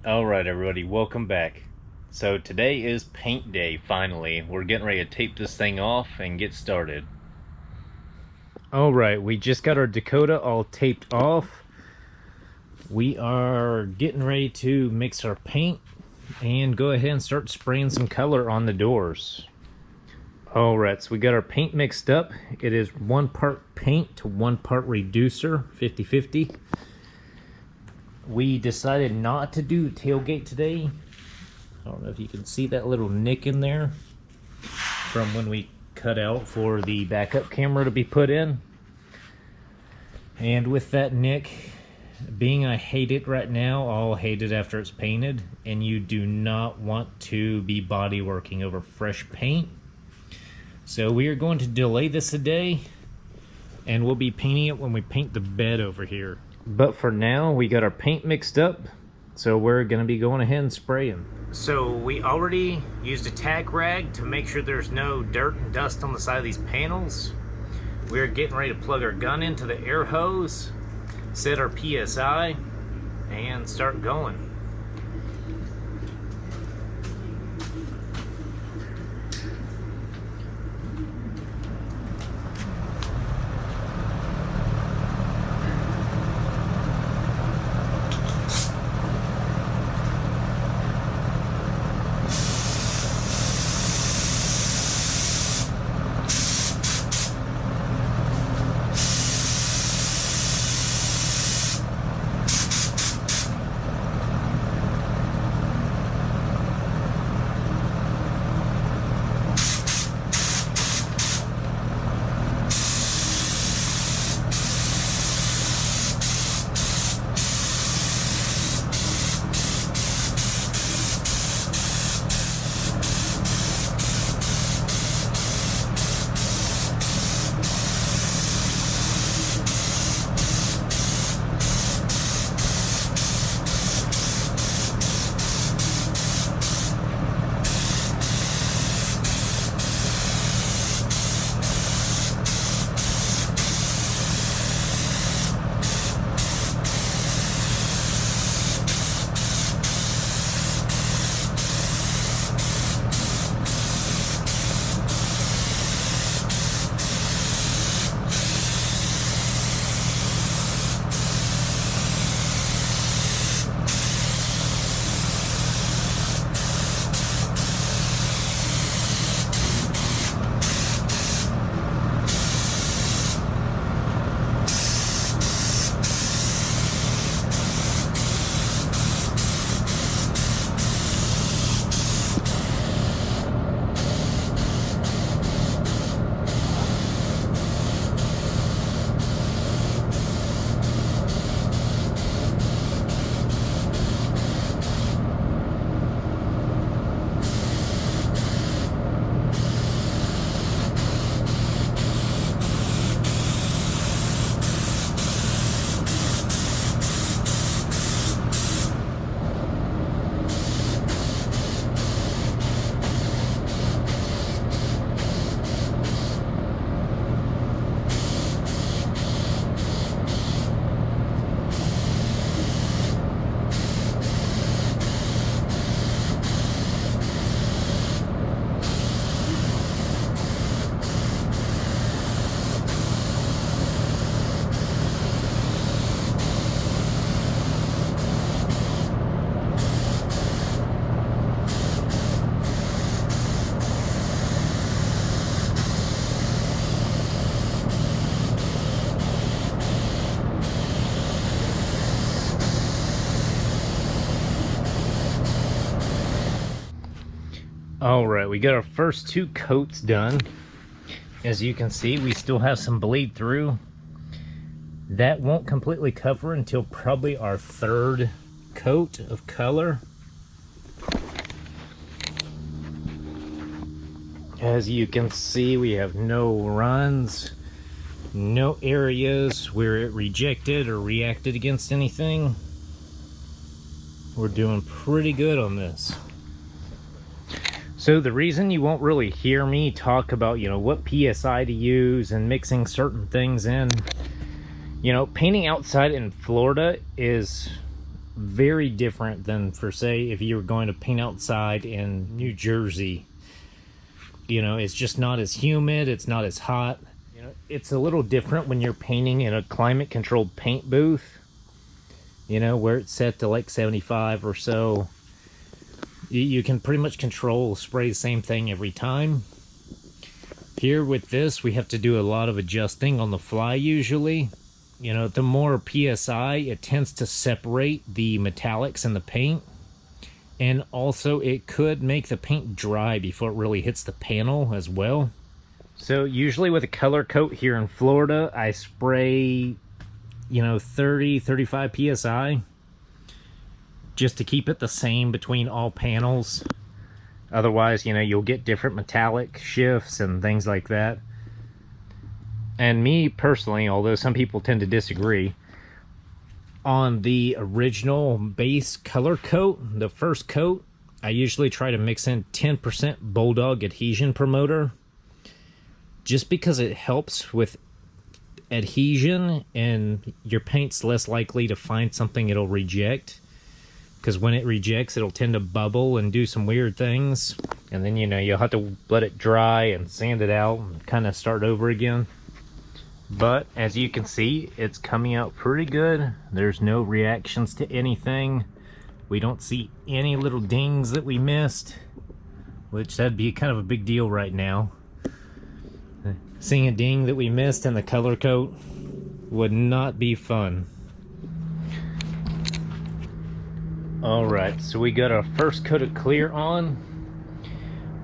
Alright everybody, welcome back. So today is paint day, finally. We're getting ready to tape this thing off and get started. Alright, we just got our Dakota all taped off. We are getting ready to mix our paint and go ahead and start spraying some color on the doors. Alright, so we got our paint mixed up. It is 1 part paint to 1 part reducer, 50-50. We decided not to do tailgate today. I don't know if you can see that little nick in there from when we cut out for the backup camera to be put in. And with that nick, being I hate it right now, I'll hate it after it's painted, and you do not want to be body working over fresh paint. So we are going to delay this a day, and we'll be painting it when we paint the bed over here. But for now, we got our paint mixed up, so we're going to be going ahead and spraying. So we already used a tack rag to make sure there's no dirt and dust on the side of these panels. We're getting ready to plug our gun into the air hose, set our PSI, and start going. Alright, we got our first 2 coats done. As you can see, we still have some bleed through. That won't completely cover until probably our 3rd coat of color. As you can see, we have no runs, no areas where it rejected or reacted against anything. We're doing pretty good on this. So the reason you won't really hear me talk about, what PSI to use and mixing certain things in, painting outside in Florida is very different than, for say, if you were going to paint outside in New Jersey. You know, it's just not as humid, it's not as hot. You know, it's a little different when you're painting in a climate controlled paint booth, you know, where it's set to like 75 or so. You can pretty much control, spray the same thing every time. Here with this, we have to do a lot of adjusting on the fly usually. You know, the more PSI, it tends to separate the metallics in the paint. And also, it could make the paint dry before it really hits the panel as well. So usually with a color coat here in Florida, I spray, you know, 30, 35 PSI. Just to keep it the same between all panels. Otherwise, you know, you'll get different metallic shifts and things like that. And me personally, although some people tend to disagree, on the original base color coat, the first coat, I usually try to mix in 10% Bulldog adhesion promoter. Just because it helps with adhesion and your paint's less likely to find something it'll reject. Because when it rejects, it'll tend to bubble and do some weird things. And then, you know, you'll have to let it dry and sand it out and kind of start over again. But as you can see, it's coming out pretty good. There's no reactions to anything. We don't see any little dings that we missed, which that'd be kind of a big deal right now. Seeing a ding that we missed in the color coat would not be fun. Alright, so we got our first coat of clear on.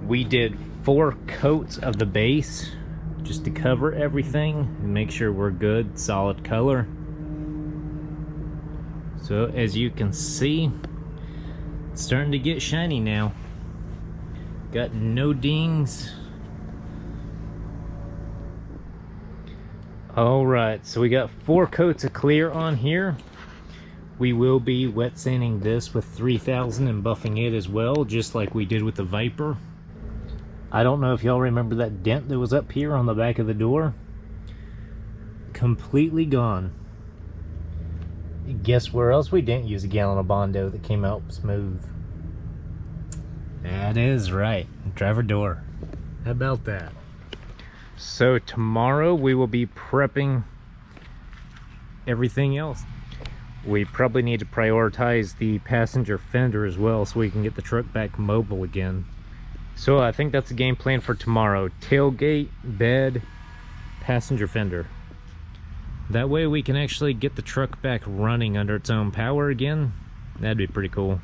We did 4 coats of the base just to cover everything and make sure we're good, solid color. So as you can see, it's starting to get shiny now. Got no dings. Alright, so we got 4 coats of clear on here. We will be wet sanding this with 3000 and buffing it as well, just like we did with the Viper. I don't know if y'all remember that dent that was up here on the back of the door. Completely gone. Guess where else we didn't use a gallon of Bondo that came out smooth? That is right, driver door. How about that? So tomorrow we will be prepping everything else. We probably need to prioritize the passenger fender as well so we can get the truck back mobile again. So I think that's the game plan for tomorrow. Tailgate, bed, passenger fender. That way we can actually get the truck back running under its own power again. That'd be pretty cool.